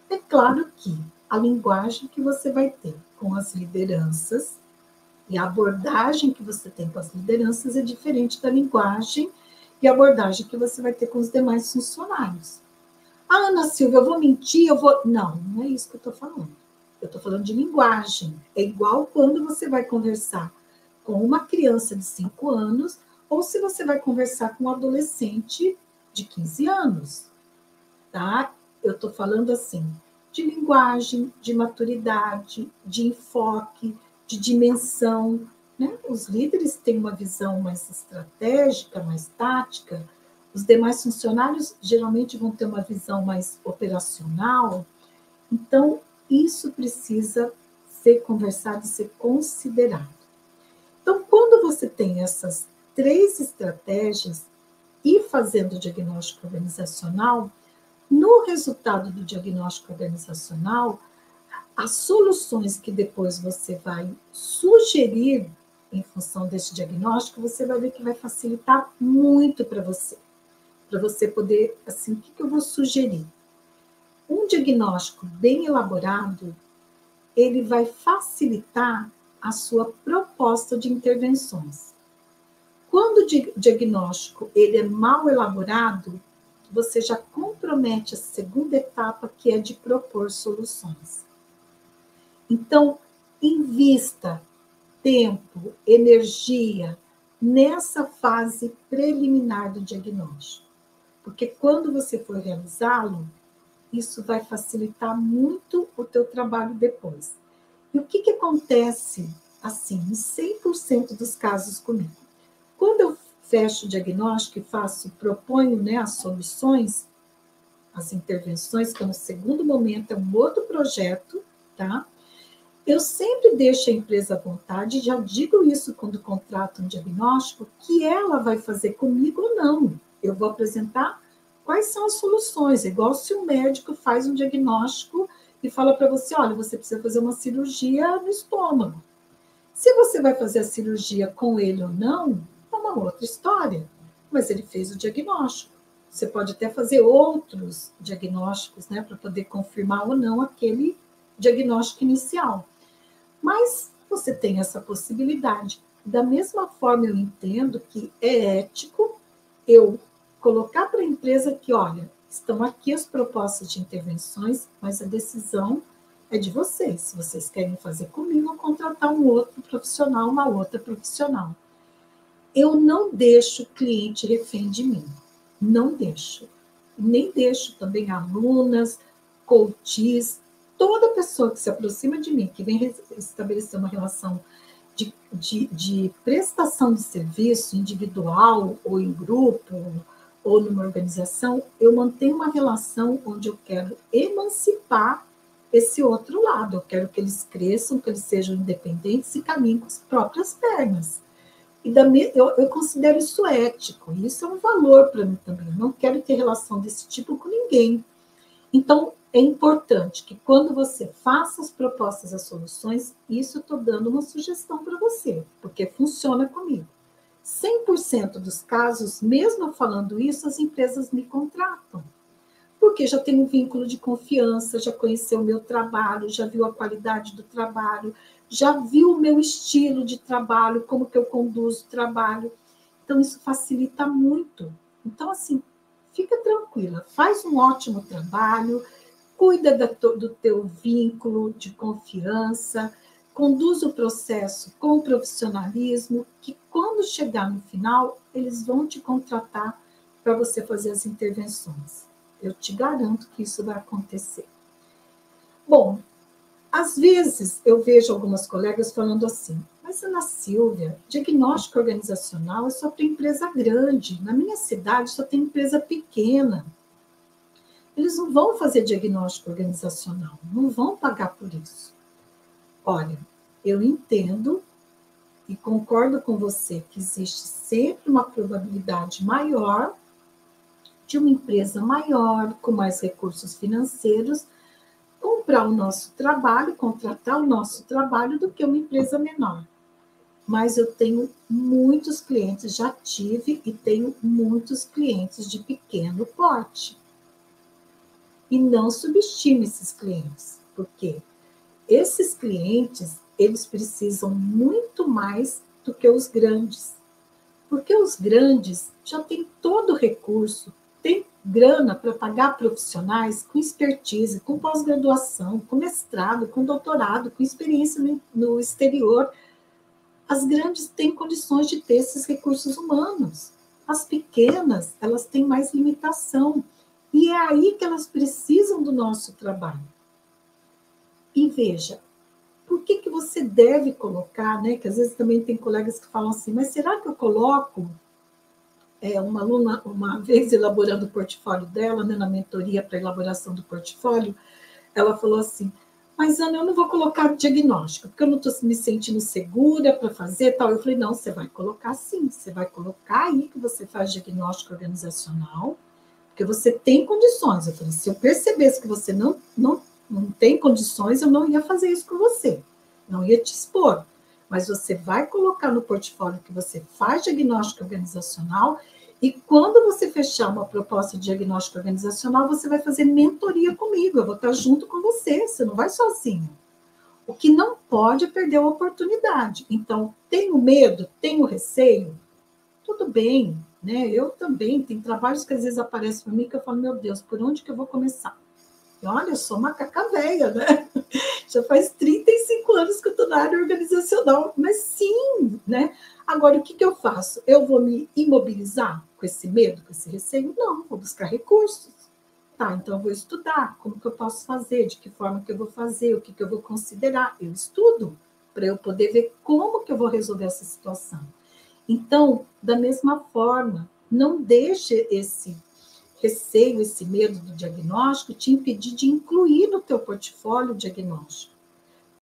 É claro que a linguagem que você vai ter com as lideranças e a abordagem que você tem com as lideranças é diferente da linguagem e abordagem que você vai ter com os demais funcionários. Ah, Ana Silvia, eu vou mentir, eu vou. Não, não é isso que eu estou falando. Eu estou falando de linguagem. É igual quando você vai conversar com uma criança de 5 anos ou se você vai conversar com um adolescente de 15 anos, tá? Eu estou falando assim, de linguagem, de maturidade, de enfoque, de dimensão, né? Os líderes têm uma visão mais estratégica, mais tática, os demais funcionários geralmente vão ter uma visão mais operacional. Então, isso precisa ser conversado e ser considerado. Então, quando você tem essas 3 estratégias e fazendo o diagnóstico organizacional, no resultado do diagnóstico organizacional, as soluções que depois você vai sugerir em função desse diagnóstico, você vai ver que vai facilitar muito para você. Para você poder, assim, o que eu vou sugerir? Um diagnóstico bem elaborado, ele vai facilitar a sua proposta de intervenções. Quando o diagnóstico ele é mal elaborado, você já compromete a segunda etapa, que é de propor soluções. Então, invista tempo, energia nessa fase preliminar do diagnóstico, porque quando você for realizá-lo, isso vai facilitar muito o teu trabalho depois. E o que acontece, assim, em 100% dos casos comigo? Quando eu fecho o diagnóstico e proponho, né, as soluções, as intervenções, que é um segundo momento, é um outro projeto, tá? Eu sempre deixo a empresa à vontade, já digo isso quando contrato um diagnóstico, que ela vai fazer comigo ou não. Eu vou apresentar quais são as soluções, igual se um médico faz um diagnóstico e fala para você, olha, você precisa fazer uma cirurgia no estômago. Se você vai fazer a cirurgia com ele ou não, é uma outra história, mas ele fez o diagnóstico. Você pode até fazer outros diagnósticos, né, para poder confirmar ou não aquele diagnóstico inicial. Mas você tem essa possibilidade. Da mesma forma, eu entendo que é ético eu colocar para a empresa que, olha, estão aqui as propostas de intervenções, mas a decisão é de vocês. Se vocês querem fazer comigo, ou contratar um outro profissional, uma outra profissional. Eu não deixo o cliente refém de mim. Não deixo. Nem deixo também alunas, coaches, toda pessoa que se aproxima de mim, que vem estabelecer uma relação de prestação de serviço individual ou em grupo ou numa organização, eu mantenho uma relação onde eu quero emancipar esse outro lado. Eu quero que eles cresçam, que eles sejam independentes e caminhem com as próprias pernas. E eu considero isso ético, e isso é um valor para mim também. Eu não quero ter relação desse tipo com ninguém. Então, é importante que quando você faça as propostas, as soluções, isso eu estou dando uma sugestão para você, porque funciona comigo. 100% dos casos, mesmo falando isso, as empresas me contratam. Porque já tem um vínculo de confiança, já conheceu o meu trabalho, já viu a qualidade do trabalho, já viu o meu estilo de trabalho, como que eu conduzo o trabalho. Então, isso facilita muito. Então, assim, fica tranquila, faz um ótimo trabalho, cuida do teu vínculo de confiança, conduz o processo com profissionalismo, que quando chegar no final, eles vão te contratar para você fazer as intervenções. Eu te garanto que isso vai acontecer. Bom, às vezes eu vejo algumas colegas falando assim, mas Ana Silvia, diagnóstico organizacional é só para empresa grande. Na minha cidade só tem empresa pequena. Eles não vão fazer diagnóstico organizacional, não vão pagar por isso. Olha, eu entendo e concordo com você que existe sempre uma probabilidade maior de uma empresa maior, com mais recursos financeiros, comprar o nosso trabalho, contratar o nosso trabalho, do que uma empresa menor. Mas eu tenho muitos clientes, já tive e tenho muitos clientes de pequeno porte. E não subestime esses clientes, porque esses clientes, eles precisam muito mais do que os grandes. Porque os grandes já têm todo o recurso, tem grana para pagar profissionais com expertise, com pós-graduação, com mestrado, com doutorado, com experiência no exterior. As grandes têm condições de ter esses recursos humanos. As pequenas, elas têm mais limitação. E é aí que elas precisam do nosso trabalho. E veja, por que você deve colocar, né? Que às vezes também tem colegas que falam assim, mas será que eu coloco? Uma aluna, uma vez elaborando o portfólio dela, né, na mentoria para elaboração do portfólio, ela falou assim, mas Ana, eu não vou colocar diagnóstico, porque eu não estou me sentindo segura para fazer tal. Eu falei, não, você vai colocar sim, você vai colocar aí que você faz diagnóstico organizacional, porque você tem condições. Eu falei, se eu percebesse que você não tem condições, eu não ia fazer isso com você, não ia te expor. Mas você vai colocar no portfólio que você faz diagnóstico organizacional e quando você fechar uma proposta de diagnóstico organizacional, você vai fazer mentoria comigo, eu vou estar junto com você, você não vai sozinho. O que não pode é perder a oportunidade. Então, tenho medo, tenho receio, tudo bem, né? Eu também, tem trabalhos que às vezes aparecem para mim que eu falo, meu Deus, por onde que eu vou começar? E olha, eu sou macaca velha, né? Já faz 35 anos que eu estou na área organizacional, mas sim, né? Agora, o que eu faço? Eu vou me imobilizar com esse medo, com esse receio? Não, vou buscar recursos. Tá, então eu vou estudar como que eu posso fazer, de que forma que eu vou fazer, o que eu vou considerar. Eu estudo para eu poder ver como que eu vou resolver essa situação. Então, da mesma forma, não deixe esse receio, esse medo do diagnóstico te impedir de incluir no teu portfólio o diagnóstico.